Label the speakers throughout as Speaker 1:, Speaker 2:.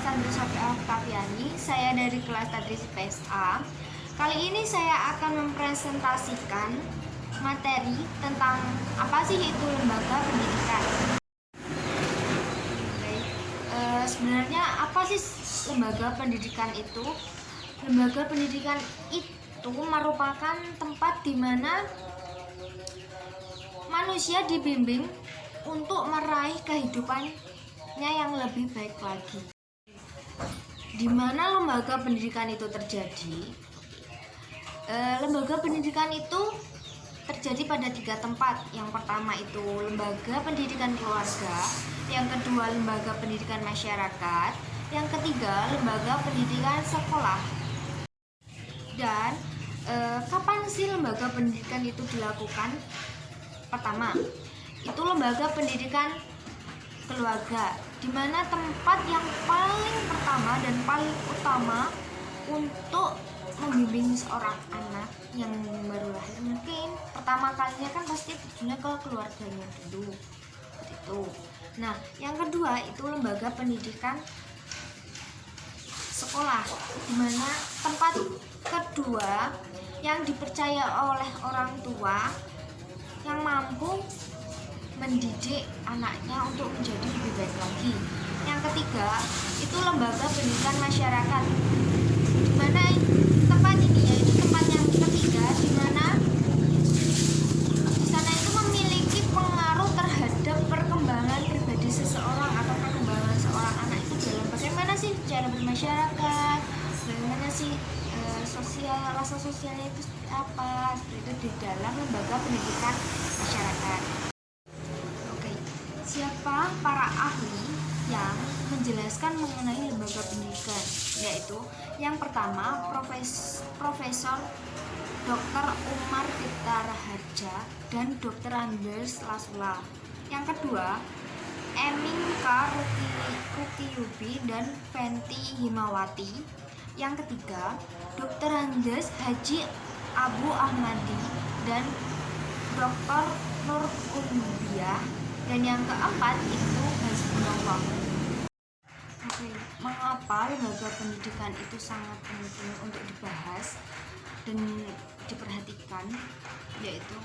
Speaker 1: Sandra Sofia Oktaviani, saya dari kelas Tadris PSA. Kali ini saya akan mempresentasikan materi tentang apa sih itu lembaga pendidikan. Sebenarnya apa sih lembaga pendidikan itu? Lembaga pendidikan itu merupakan tempat di mana manusia dibimbing untuk meraih kehidupannya yang lebih baik lagi. Di mana lembaga pendidikan itu terjadi? Lembaga pendidikan itu terjadi pada 3 tempat. Yang pertama itu lembaga pendidikan keluarga, yang kedua lembaga pendidikan masyarakat, yang ketiga lembaga pendidikan sekolah. Dan kapan sih lembaga pendidikan itu dilakukan? Pertama, itu lembaga pendidikan keluarga, di mana tempat yang paling pertama dan paling utama untuk membimbing seorang anak yang baru lahir. Mungkin pertama kalinya kan pasti tujuannya ke keluarganya dulu, seperti itu. Nah, yang kedua itu lembaga pendidikan sekolah, di mana tempat kedua yang dipercaya oleh orang tua yang mampu mendidik anaknya untuk menjadi lebih baik lagi. Yang ketiga itu lembaga pendidikan masyarakat, di mana tempat ini yaitu tempat yang ketiga, di mana di sana itu memiliki pengaruh terhadap perkembangan pribadi seseorang atau perkembangan seorang anak itu dalam bagaimana sih cara bermasyarakat, bagaimana sih rasa sosialnya itu seperti apa, seperti itu di dalam lembaga pendidikan masyarakat. Oke, siapa para ahli yang menjelaskan mengenai lembaga pendidikan? Yaitu yang pertama Profesor Dr. Umar Tirta Raharja dan Dr. Anders Lasula. Yang kedua Emin K. Rukiyubi dan Fenty Himawati. Yang ketiga Dr. Andes Haji Abu Ahmadi dan Dr. Nur Umbiah. Dan yang keempat itu Hasbunallah. Oke, mengapa lembaga pendidikan itu sangat penting untuk dibahas dan diperhatikan? Yaitu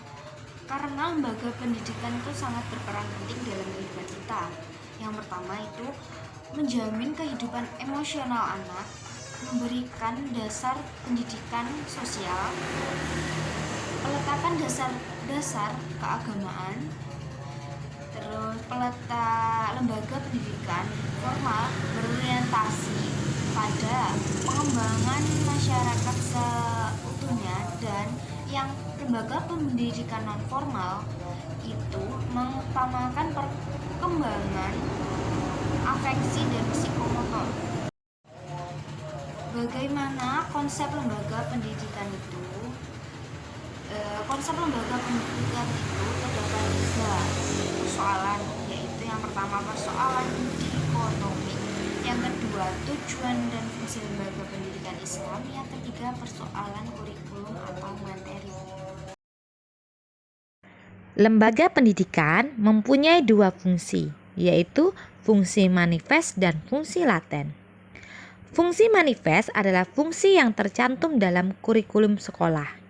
Speaker 1: karena lembaga pendidikan itu sangat berperan penting dalam kehidupan kita. Yang pertama itu menjamin kehidupan emosional anak, memberikan dasar pendidikan sosial, peletakan dasar keagamaan, terus lembaga pendidikan formal berorientasi pada pengembangan masyarakat seutuhnya, dan yang lembaga pendidikan non formal itu mengutamakan perkembangan afeksi dan psikomotor. Bagaimana konsep lembaga pendidikan itu? Konsep lembaga pendidikan itu terdapat 3 persoalan, yaitu yang pertama persoalan dikotomi, yang kedua tujuan dan fungsi lembaga pendidikan Islam, yang ketiga persoalan kurikulum atau materi.
Speaker 2: Lembaga pendidikan mempunyai 2 fungsi, yaitu fungsi manifest dan fungsi laten. Fungsi manifest adalah fungsi yang tercantum dalam kurikulum sekolah.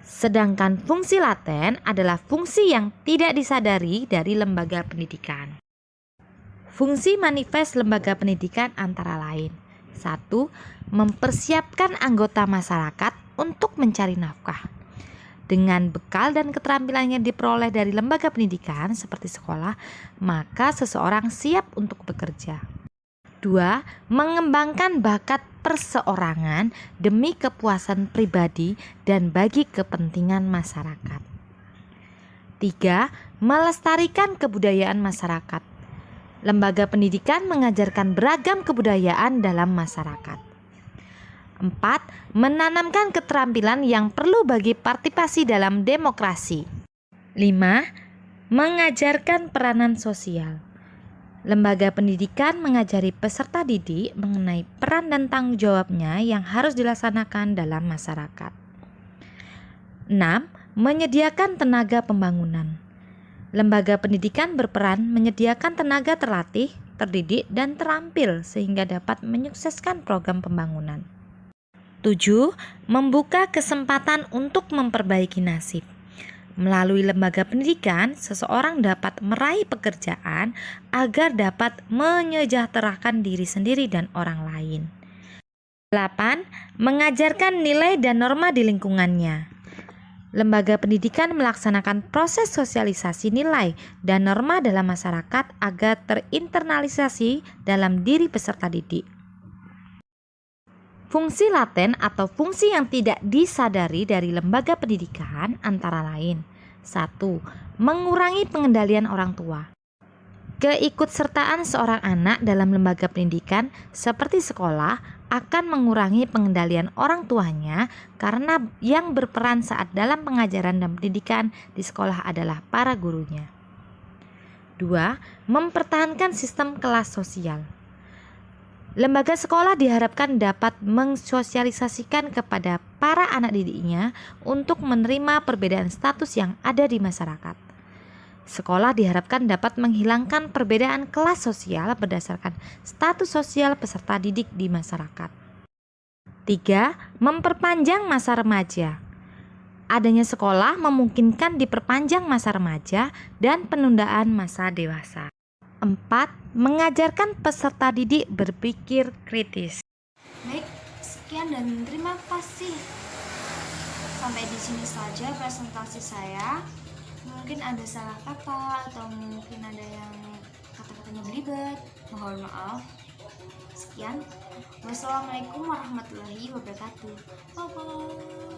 Speaker 2: Sedangkan fungsi laten adalah fungsi yang tidak disadari dari lembaga pendidikan. Fungsi manifest lembaga pendidikan antara lain: 1. Mempersiapkan anggota masyarakat untuk mencari nafkah. Dengan bekal dan keterampilan yang diperoleh dari lembaga pendidikan seperti sekolah, maka seseorang siap untuk bekerja. 2. Mengembangkan bakat perseorangan demi kepuasan pribadi dan bagi kepentingan masyarakat. 3. Melestarikan kebudayaan masyarakat. Lembaga pendidikan mengajarkan beragam kebudayaan dalam masyarakat. 4. Menanamkan keterampilan yang perlu bagi partisipasi dalam demokrasi. 5. Mengajarkan peranan sosial. Lembaga pendidikan mengajari peserta didik mengenai peran dan tanggung jawabnya yang harus dilaksanakan dalam masyarakat. 6. Menyediakan tenaga pembangunan. Lembaga pendidikan berperan menyediakan tenaga terlatih, terdidik, dan terampil sehingga dapat menyukseskan program pembangunan. 7. Membuka kesempatan untuk memperbaiki nasib. Melalui lembaga pendidikan, seseorang dapat meraih pekerjaan agar dapat menyejahterakan diri sendiri dan orang lain. 8. Mengajarkan nilai dan norma di lingkungannya. Lembaga pendidikan melaksanakan proses sosialisasi nilai dan norma dalam masyarakat agar terinternalisasi dalam diri peserta didik. Fungsi laten atau fungsi yang tidak disadari dari lembaga pendidikan antara lain: 1. Mengurangi pengendalian orang tua. Keikutsertaan seorang anak dalam lembaga pendidikan seperti sekolah akan mengurangi pengendalian orang tuanya karena yang berperan saat dalam pengajaran dan pendidikan di sekolah adalah para gurunya. 2. Mempertahankan sistem kelas sosial. Lembaga sekolah diharapkan dapat mensosialisasikan kepada para anak didiknya untuk menerima perbedaan status yang ada di masyarakat. Sekolah diharapkan dapat menghilangkan perbedaan kelas sosial berdasarkan status sosial peserta didik di masyarakat. 3. Memperpanjang masa remaja. Adanya sekolah memungkinkan diperpanjang masa remaja dan penundaan masa dewasa. 4. Mengajarkan peserta didik berpikir kritis.
Speaker 1: Baik, sekian dan terima kasih. Sampai di sini saja presentasi saya. Mungkin ada salah kata atau mungkin ada yang kata-katanya belibet. Mohon maaf. Sekian. Wassalamualaikum warahmatullahi wabarakatuh. Bye-bye.